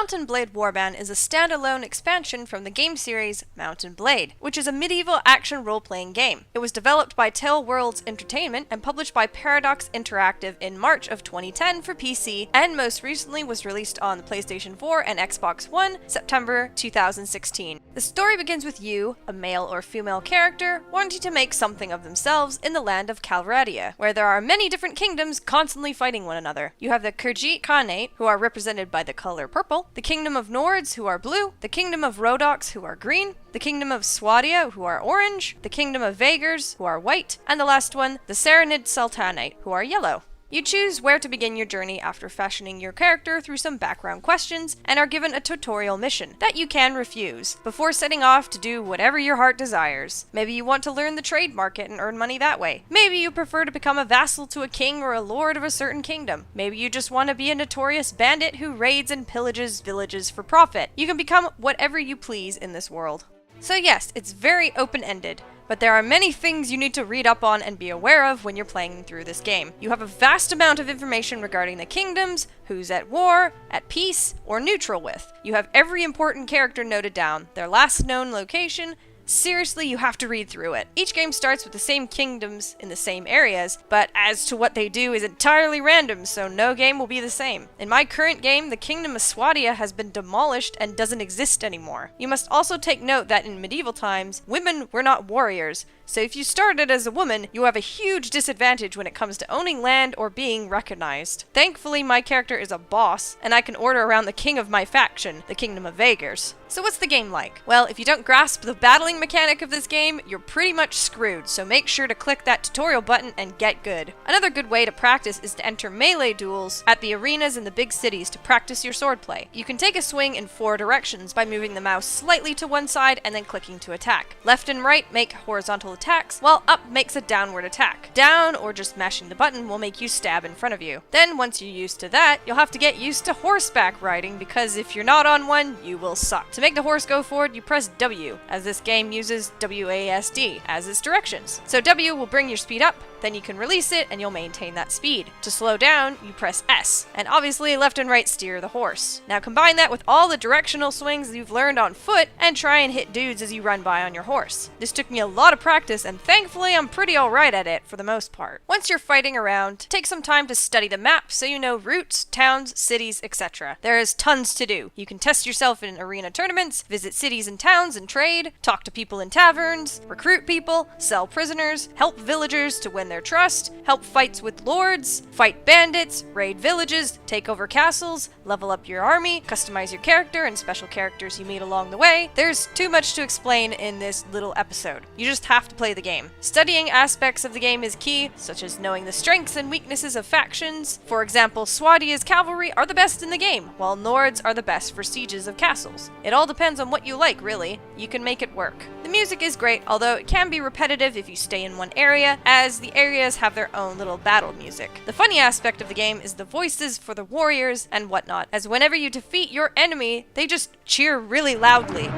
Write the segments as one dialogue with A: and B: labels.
A: Mount & Blade Warband is a standalone expansion from the game series Mount & Blade, which is a medieval action role-playing game. It was developed by Tale Worlds Entertainment and published by Paradox Interactive in March of 2010 for PC, and most recently was released on the PlayStation 4 and Xbox One, September 2016. The story begins with you, a male or female character, wanting to make something of themselves in the land of Calradia, where there are many different kingdoms constantly fighting one another. You have the Khajiit Khanate, who are represented by the color purple, the Kingdom of Nords, who are blue, the Kingdom of Rhodoks, who are green, the Kingdom of Swadia, who are orange, the Kingdom of Vaegirs, who are white, and the last one, the Serenid Sultanate, who are yellow. You choose where to begin your journey after fashioning your character through some background questions, and are given a tutorial mission that you can refuse, before setting off to do whatever your heart desires. Maybe you want to learn the trade market and earn money that way. Maybe you prefer to become a vassal to a king or a lord of a certain kingdom. Maybe you just want to be a notorious bandit who raids and pillages villages for profit. You can become whatever you please in this world. So yes, it's very open-ended, but there are many things you need to read up on and be aware of when you're playing through this game. You have a vast amount of information regarding the kingdoms, who's at war, at peace, or neutral with. You have every important character noted down, their last known location. Seriously, you have to read through it. Each game starts with the same kingdoms in the same areas, but as to what they do is entirely random, so no game will be the same. In my current game, the Kingdom of Swadia has been demolished and doesn't exist anymore. You must also take note that in medieval times, women were not warriors, so if you started as a woman, you have a huge disadvantage when it comes to owning land or being recognized. Thankfully, my character is a boss, and I can order around the king of my faction, the Kingdom of Vaegirs. So what's the game like? Well, if you don't grasp the battling mechanic of this game, you're pretty much screwed, so make sure to click that tutorial button and get good. Another good way to practice is to enter melee duels at the arenas in the big cities to practice your swordplay. You can take a swing in 4 directions by moving the mouse slightly to one side and then clicking to attack. Left and right make horizontal attacks, while up makes a downward attack. Down, or just mashing the button, will make you stab in front of you. Then, once you're used to that, you'll have to get used to horseback riding, because if you're not on one, you will suck. To make the horse go forward, you press W, as this game uses WASD as its directions. So W will bring your speed up, then you can release it and you'll maintain that speed. To slow down, you press S, and obviously left and right steer the horse. Now combine that with all the directional swings you've learned on foot and try and hit dudes as you run by on your horse. This took me a lot of practice, and thankfully I'm pretty alright at it for the most part. Once you're fighting around, take some time to study the map so you know routes, towns, cities, etc. There is tons to do. You can test yourself in arena tournaments, visit cities and towns and trade, talk to people in taverns, recruit people, sell prisoners, help villagers to win their trust, help fights with lords, fight bandits, raid villages, take over castles, level up your army, customize your character and special characters you meet along the way. There's too much to explain in this little episode. You just have to play the game. Studying aspects of the game is key, such as knowing the strengths and weaknesses of factions. For example, Swadia's cavalry are the best in the game, while Nords are the best for sieges of castles. It all depends on what you like, really. You can make it work. The music is great, although it can be repetitive if you stay in one area, as the areas have their own little battle music. The funny aspect of the game is the voices for the warriors and whatnot, as whenever you defeat your enemy, they just cheer really loudly.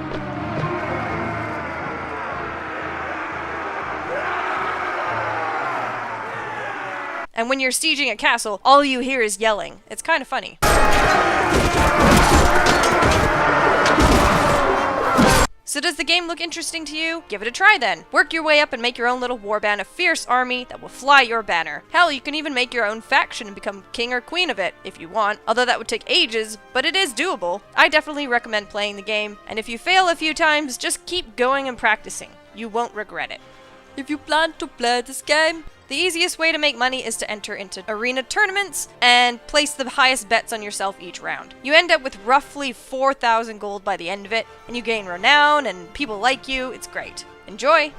A: And when you're sieging a castle, all you hear is yelling. It's kind of funny. So does the game look interesting to you? Give it a try then. Work your way up and make your own little warband of fierce army that will fly your banner. Hell, you can even make your own faction and become king or queen of it, if you want. Although that would take ages, but it is doable. I definitely recommend playing the game, and if you fail a few times, just keep going and practicing. You won't regret it. If you plan to play this game, the easiest way to make money is to enter into arena tournaments and place the highest bets on yourself each round. You end up with roughly 4,000 gold by the end of it, and you gain renown and people like you. It's great. Enjoy!